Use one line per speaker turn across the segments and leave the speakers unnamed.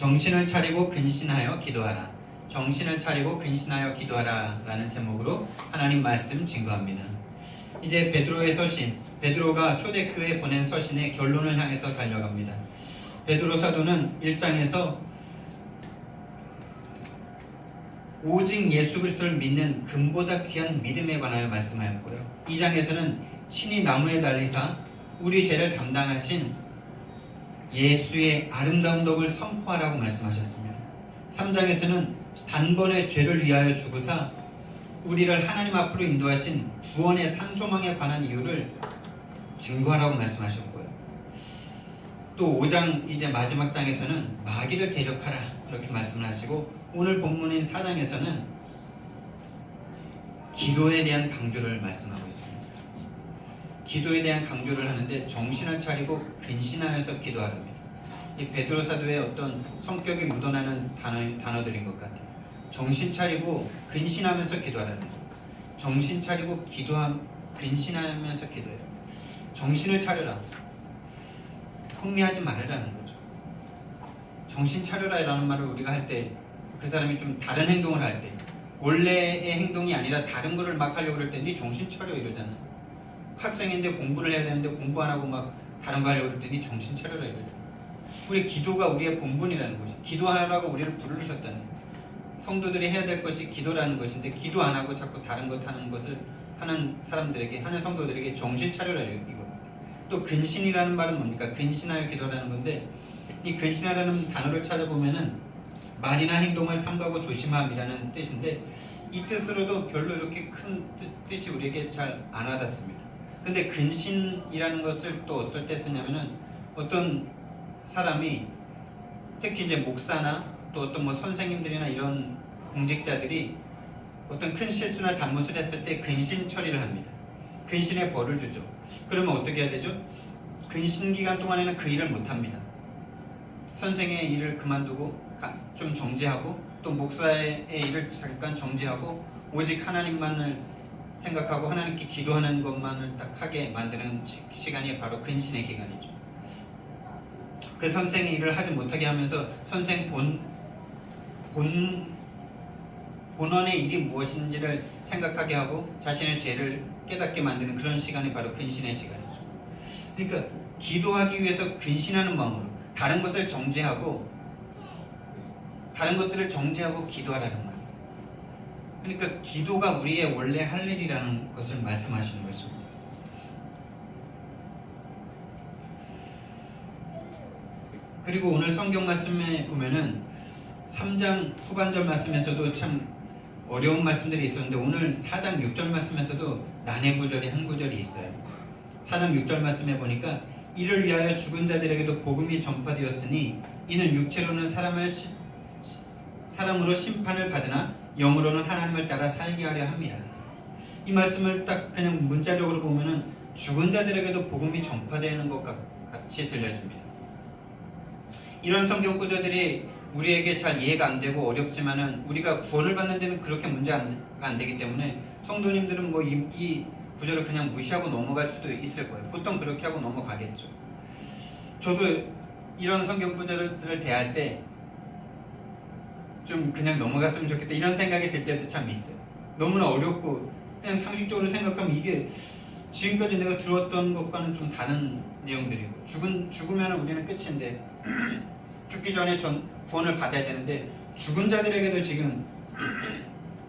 정신을 차리고 근신하여 기도하라. 정신을 차리고 근신하여 기도하라 라는 제목으로 하나님 말씀 증거합니다. 이제 베드로의 서신, 베드로가 초대교회에 보낸 서신의 결론을 향해서 달려갑니다. 베드로 사도는 1장에서 오직 예수 그리스도를 믿는 금보다 귀한 믿음에 관하여 말씀하였고요. 2장에서는 친히 나무에 달리사 우리 죄를 담당하신 예수의 아름다운 덕을 선포하라고 말씀하셨습니다. 3장에서는 단번에 죄를 위하여 죽으사 우리를 하나님 앞으로 인도하신 구원의 산소망에 관한 이유를 증거하라고 말씀하셨고요. 또 5장 이제 마지막 장에서는 마귀를 대적하라 이렇게 말씀을 하시고, 오늘 본문인 4장에서는 기도에 대한 강조를 말씀하고 있습니다. 기도에 대한 강조를 하는데 정신을 차리고 근신하여서 기도하랍니다. 이 베드로 사도의 어떤 성격이 묻어나는 단어들인 것 같아요. 정신 차리고 근신하면서 기도하라는 거예요. 정신 차리고 근신하면서 기도해요. 정신을 차려라. 흥미하지 말으라는 거죠. 정신 차려라라는 말을 우리가 할 때 그 사람이 좀 다른 행동을 할 때, 원래의 행동이 아니라 다른 거를 막 하려고 그럴 때 네 정신 차려 이러잖아요. 학생인데 공부를 해야 되는데 공부 안 하고 막 다른 거 하려고 그럴 때 네 정신 차려라 이러잖아요. 우리 기도가 우리의 본분이라는 것이, 기도하라고 우리를 부르셨다는 거예요. 성도들이 해야 될 것이 기도라는 것인데 기도 안 하고 자꾸 다른 것 하는 것을 하는 사람들에게, 하는 성도들에게 정신 차려라 이겁니다. 또 근신이라는 말은 뭡니까? 근신하여 기도라는 건데, 이 근신하라는 단어를 찾아보면은 말이나 행동을 삼가고 조심함이라는 뜻인데, 이 뜻으로도 별로 이렇게 큰 뜻이 우리에게 잘 안 와닿습니다. 근데 근신이라는 것을 또 어떨 때 쓰냐면은, 어떤 사람이 특히 이제 목사나 또 어떤 뭐 선생님들이나 이런 공직자들이 어떤 큰 실수나 잘못을 했을 때 근신 처리를 합니다. 근신의 벌을 주죠. 그러면 어떻게 해야 되죠? 근신 기간 동안에는 그 일을 못 합니다. 선생의 일을 그만두고 좀 정지하고, 또 목사의 일을 잠깐 정지하고 오직 하나님만을 생각하고 하나님께 기도하는 것만을 딱 하게 만드는 시간이 바로 근신의 기간이죠. 그 선생의 일을 하지 못하게 하면서 선생 본원의 일이 무엇인지를 생각하게 하고 자신의 죄를 깨닫게 만드는 그런 시간이 바로 근신의 시간이죠. 그러니까 기도하기 위해서 근신하는 마음으로 다른 것을 정죄하고, 다른 것들을 정죄하고 기도하라는 말이에요. 그러니까 기도가 우리의 원래 할 일이라는 것을 말씀하시는 것입니다. 그리고 오늘 성경 말씀에 보면은 3장 후반절 말씀에서도 참 어려운 말씀들이 있었는데, 오늘 4장 6절 말씀에서도 난해 구절이 한 구절이 있어요. 4장 6절 말씀에 보니까 이를 위하여 죽은 자들에게도 복음이 전파되었으니 이는 육체로는 사람으로 심판을 받으나 영으로는 하나님을 따라 살게 하려 함이라. 이 말씀을 딱 그냥 문자적으로 보면은 죽은 자들에게도 복음이 전파되는 것 같이 들려집니다. 이런 성경 구절들이 우리에게 잘 이해가 안 되고 어렵지만은 우리가 구원을 받는 데는 그렇게 문제가 안 되기 때문에 성도님들은 뭐 이 구절을 그냥 무시하고 넘어갈 수도 있을 거예요. 보통 그렇게 하고 넘어가겠죠. 저도 이런 성경 구절을 대할 때 좀 그냥 넘어갔으면 좋겠다 이런 생각이 들 때도 참 있어요. 너무나 어렵고 그냥 상식적으로 생각하면 이게 지금까지 내가 들었던 것과는 좀 다른 내용들이고, 죽으면 우리는 끝인데 죽기 전에 구원을 받아야 되는데 죽은 자들에게도 지금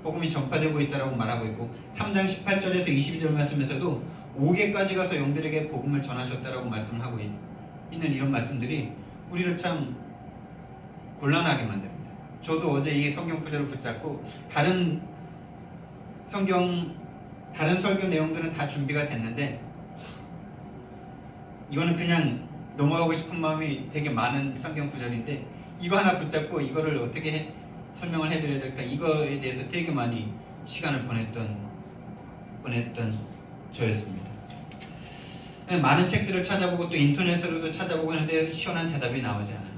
복음이 전파되고 있다고 말하고 있고, 3장 18절에서 22절 말씀에서도 5계까지 가서 영들에게 복음을 전하셨다라고 말씀을 하고 있는 이런 말씀들이 우리를 참 곤란하게 만듭니다. 저도 어제 이 성경 구절을 붙잡고 다른 설교 내용들은 다 준비가 됐는데, 이거는 그냥 넘어가고 싶은 마음이 되게 많은 성경 구절인데, 이거 하나 붙잡고 이거를 어떻게 설명을 해드려야 될까, 이거에 대해서 되게 많이 시간을 보냈던 저였습니다. 많은 책들을 찾아보고 또 인터넷으로도 찾아보고 하는데 시원한 대답이 나오지 않아요.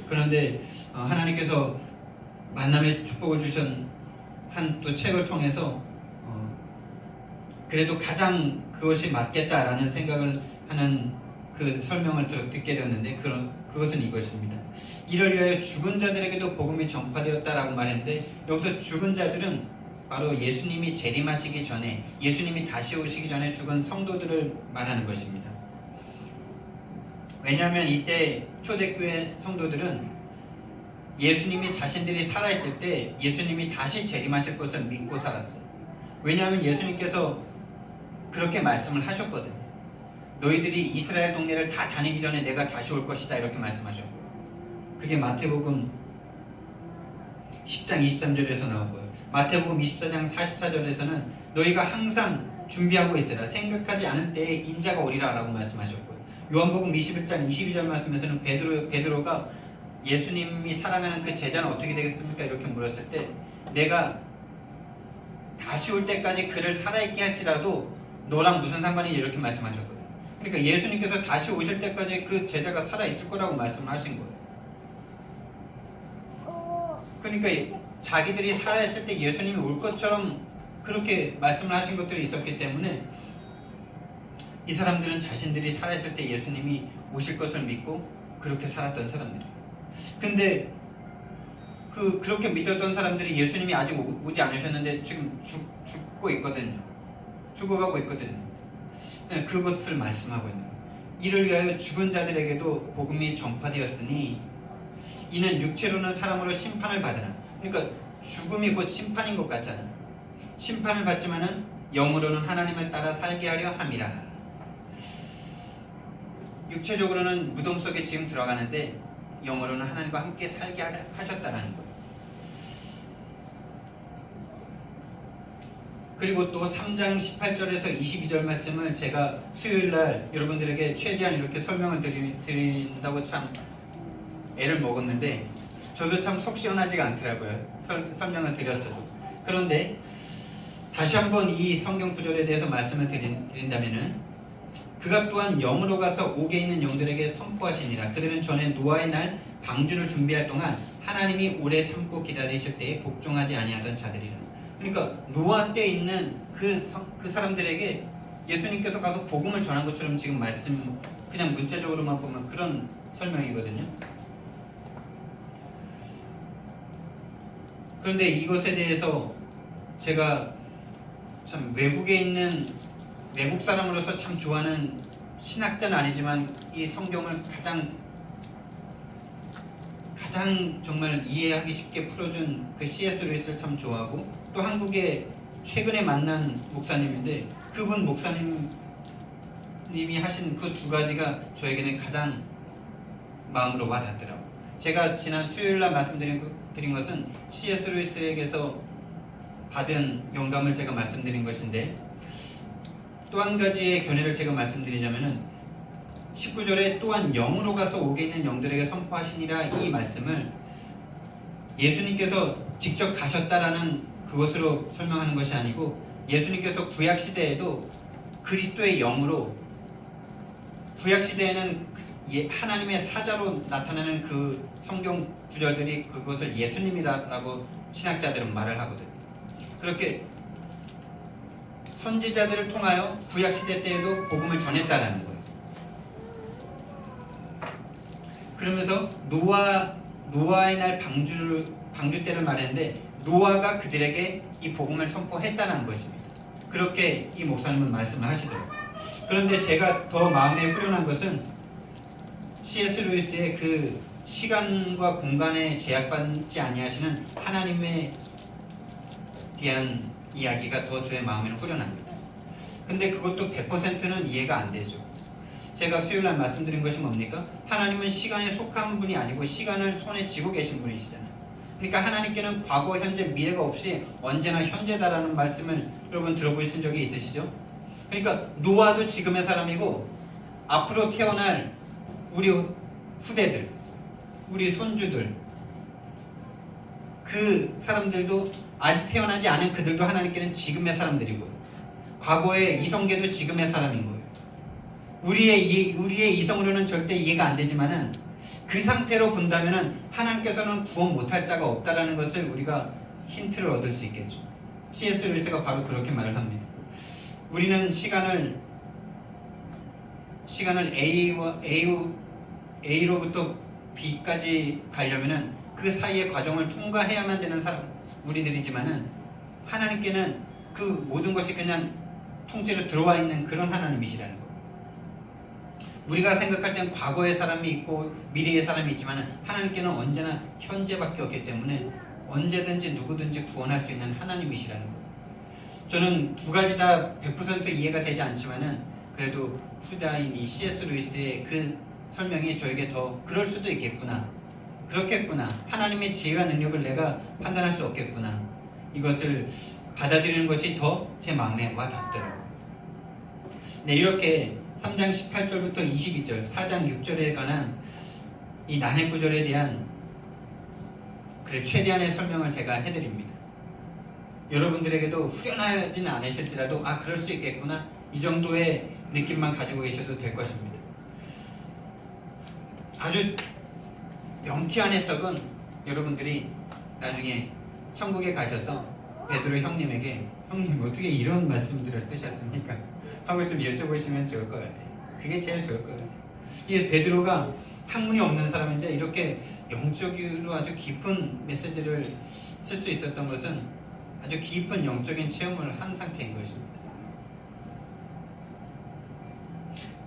그런데 하나님께서 만남의 축복을 주신 한 또 책을 통해서 그래도 가장 그것이 맞겠다라는 생각을 하는 그 설명을 듣게 되었는데 그것은 이것입니다. 이를 위하여 죽은 자들에게도 복음이 전파되었다라고 말했는데 여기서 죽은 자들은 바로 예수님이 재림하시기 전에 예수님이 다시 오시기 전에 죽은 성도들을 말하는 것입니다. 왜냐하면 이때 초대교회 성도들은 예수님이 자신들이 살아있을 때 예수님이 다시 재림하실 것을 믿고 살았어요. 왜냐하면 예수님께서 그렇게 말씀을 하셨거든요. 너희들이 이스라엘 동네를 다 다니기 전에 내가 다시 올 것이다 이렇게 말씀하셨고 그게 마태복음 10장 23절에서 나오고요. 마태복음 24장 44절에서는 너희가 항상 준비하고 있으라 생각하지 않은 때에 인자가 오리라 라고 말씀하셨고요. 요한복음 21장 22절 말씀에서는 베드로가 예수님이 사랑하는 그 제자는 어떻게 되겠습니까? 이렇게 물었을 때 내가 다시 올 때까지 그를 살아있게 할지라도 너랑 무슨 상관이냐 이렇게 말씀하셨거든요. 그러니까 예수님께서 다시 오실 때까지 그 제자가 살아있을 거라고 말씀하신 거예요. 그러니까 자기들이 살아있을 때 예수님이 올 것처럼 그렇게 말씀을 하신 것들이 있었기 때문에 이 사람들은 자신들이 살아있을 때 예수님이 오실 것을 믿고 그렇게 살았던 사람들이에요. 근데 그렇게 믿었던 사람들이 예수님이 아직 오지 않으셨는데 지금 죽고 있거든요. 죽어가고 있거든요. 그것을 말씀하고 있는 거예요. 이를 위하여 죽은 자들에게도 복음이 전파되었으니 이는 육체로는 사람으로 심판을 받으나 그러니까 죽음이 곧 심판인 것 같잖아요. 심판을 받지만은 영으로는 하나님을 따라 살게 하려 함이라. 육체적으로는 무덤 속에 지금 들어가는데 영어로는 하나님과 함께 살게 하셨다는 거예요. 그리고 또 3장 18절에서 22절 말씀을 제가 수요일날 여러분들에게 최대한 이렇게 설명을 드린다고 참 애를 먹었는데 저도 참 속 시원하지가 않더라고요. 설명을 드렸어도. 그런데 다시 한번 이 성경 구절에 대해서 말씀을 드린다면은 그가 또한 영으로 가서 옥에 있는 영들에게 선포하시니라. 그들은 전에 노아의 날 방주를 준비할 동안 하나님이 오래 참고 기다리실 때에 복종하지 아니하던 자들이라. 그러니까 노아 때 있는 그 사람들에게 예수님께서 가서 복음을 전한 것처럼 지금 말씀 그냥 문자적으로만 보면 그런 설명이거든요. 그런데 이것에 대해서 제가 참 외국에 있는 외국 사람으로서 참 좋아하는 신학자는 아니지만 이 성경을 가장 정말 이해하기 쉽게 풀어준 그 C.S. 루이스를 참 좋아하고 또 한국에 최근에 만난 목사님인데 그분 목사님이 하신 그 두 가지가 저에게는 가장 마음으로 와닿더라고요. 제가 지난 수요일날 말씀드린 것은 C.S. 루이스에게서 받은 영감을 제가 말씀드린 것인데 또 한 가지의 견해를 제가 말씀드리자면은 19절에 또한 영으로 가서 옥에 있는 영들에게 선포하시니라 이 말씀을 예수님께서 직접 가셨다라는 그것으로 설명하는 것이 아니고 예수님께서 구약시대에도 그리스도의 영으로 구약시대에는 하나님의 사자로 나타나는 그 성경 구절들이 그것을 예수님이라고 신학자들은 말을 하거든요. 그렇게 선지자들을 통하여 구약시대 때에도 복음을 전했다라는 거예요. 그러면서 노아의 날 방주 때를 말했는데 노아가 그들에게 이 복음을 선포했다는 것입니다. 그렇게 이 목사님은 말씀을 하시더라고요. 그런데 제가 더 마음에 후련한 것은 C.S. 루이스의 그 시간과 공간에 제약받지 아니하시는 하나님에 대한 이야기가 더 저의 마음에는 후련합니다. 근데 그것도 100%는 이해가 안 되죠. 제가 수요일날 말씀드린 것이 뭡니까? 하나님은 시간에 속한 분이 아니고 시간을 손에 쥐고 계신 분이시잖아요. 그러니까 하나님께는 과거, 현재, 미래가 없이 언제나 현재다라는 말씀을 여러분 들어보신 적이 있으시죠? 그러니까 노아도 지금의 사람이고 앞으로 태어날 우리 후대들, 우리 손주들 그 사람들도 아직 태어나지 않은 그들도 하나님께는 지금의 사람들이고 과거의 이성계도 지금의 사람인 거예요. 우리의 이성으로는 절대 이해가 안 되지만은 그 상태로 본다면은 하나님께서는 구원 못할 자가 없다라는 것을 우리가 힌트를 얻을 수 있겠죠. C.S. 루이스가 바로 그렇게 말을 합니다. 우리는 시간을 시간을 A로부터 B까지 가려면은 그 사이의 과정을 통과해야만 되는 우리들이지만은 하나님께는 그 모든 것이 그냥 통째로 들어와 있는 그런 하나님이시라는 거. 우리가 생각할 땐 과거의 사람이 있고 미래의 사람이 있지만 하나님께는 언제나 현재밖에 없기 때문에 언제든지 누구든지 구원할 수 있는 하나님이시라는 거. 저는 두 가지 다 100% 이해가 되지 않지만은 그래도 후자인 이 C.S. 루이스의 그 설명이 저에게 더 그럴 수도 있겠구나, 그렇겠구나, 하나님의 지혜와 능력을 내가 판단할 수 없겠구나, 이것을 받아들이는 것이 더 제 마음에 와 닿더라고요. 네, 이렇게 3장 18절부터 22절, 4장 6절에 관한 이 난해 구절에 대한 최대한의 설명을 제가 해드립니다. 여러분들에게도 후련하지는 않으실지라도 그럴 수 있겠구나, 이 정도의 느낌만 가지고 계셔도 될 것입니다. 아주 명쾌한 해석은 여러분들이 나중에 천국에 가셔서 베드로 형님에게 형님 어떻게 이런 말씀들을 쓰셨습니까? 하고 좀 여쭤보시면 좋을 것 같아요. 그게 제일 좋을 것 같아요. 이 베드로가 학문이 없는 사람인데 이렇게 영적으로 아주 깊은 메시지를 쓸 수 있었던 것은 아주 깊은 영적인 체험을 한 상태인 것입니다.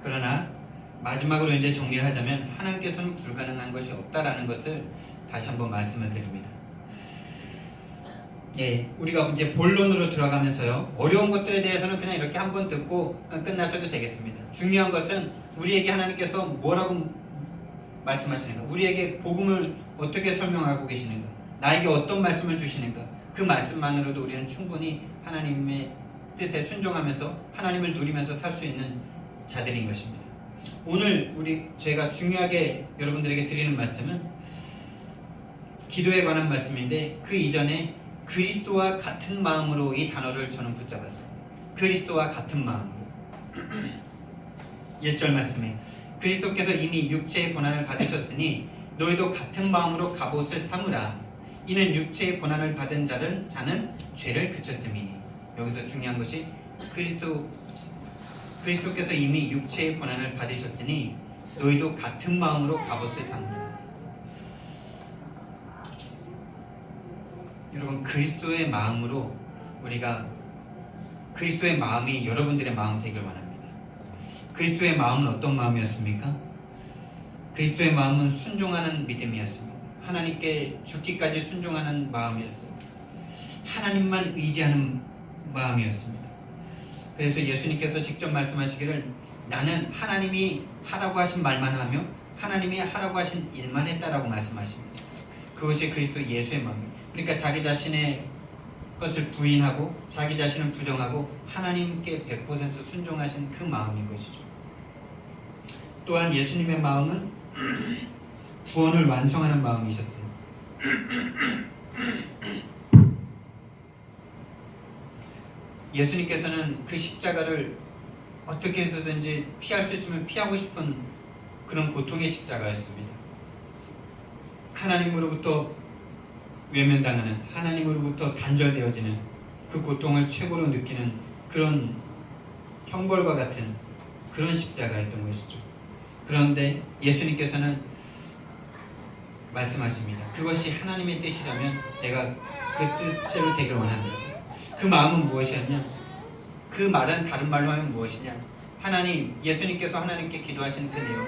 그러나 마지막으로 이제 정리를 하자면 하나님께서는 불가능한 것이 없다라는 것을 다시 한번 말씀을 드립니다. 예, 우리가 이제 본론으로 들어가면서요, 어려운 것들에 대해서는 그냥 이렇게 한번 듣고 끝나셔도 되겠습니다. 중요한 것은 우리에게 하나님께서 뭐라고 말씀하시는가, 우리에게 복음을 어떻게 설명하고 계시는가, 나에게 어떤 말씀을 주시는가, 그 말씀만으로도 우리는 충분히 하나님의 뜻에 순종하면서 하나님을 누리면서 살 수 있는 자들인 것입니다. 오늘 제가 중요하게 여러분들에게 드리는 말씀은 기도에 관한 말씀인데, 그 이전에 그리스도와 같은 마음으로 이 단어를 저는 붙잡았습니다. 그리스도와 같은 마음으로. 1절 말씀에 그리스도께서 이미 육체의 고난을 받으셨으니 너희도 같은 마음으로 갑옷을 삼으라. 이는 육체의 고난을 받은 자는 죄를 그쳤음이니. 여기서 중요한 것이 그리스도께서 이미 육체의 고난을 받으셨으니 너희도 같은 마음으로 갑옷을 삼으라. 여러분, 그리스도의 마음으로 그리스도의 마음이 여러분들의 마음 되길 원합니다. 그리스도의 마음은 어떤 마음이었습니까? 그리스도의 마음은 순종하는 믿음이었습니다. 하나님께 죽기까지 순종하는 마음이었어요. 하나님만 의지하는 마음이었습니다. 그래서 예수님께서 직접 말씀하시기를 나는 하나님이 하라고 하신 말만 하며 하나님이 하라고 하신 일만 했다라고 말씀하십니다. 그것이 그리스도 예수의 마음입니다. 그러니까 자기 자신의 것을 부인하고 자기 자신을 부정하고 하나님께 100% 순종하신 그 마음인 것이죠. 또한 예수님의 마음은 구원을 완성하는 마음이셨어요. 예수님께서는 그 십자가를 어떻게 해서든지 피할 수 있으면 피하고 싶은 그런 고통의 십자가였습니다. 하나님으로부터 외면당하는, 하나님으로부터 단절되어지는 그 고통을 최고로 느끼는 그런 형벌과 같은 그런 십자가였던 것이죠. 그런데 예수님께서는 말씀하십니다. 그것이 하나님의 뜻이라면 내가 그 뜻대로 되길 원한다. 그 마음은 무엇이었냐? 그 말은 다른 말로 하면 무엇이냐? 예수님께서 하나님께 기도하신 그 내용.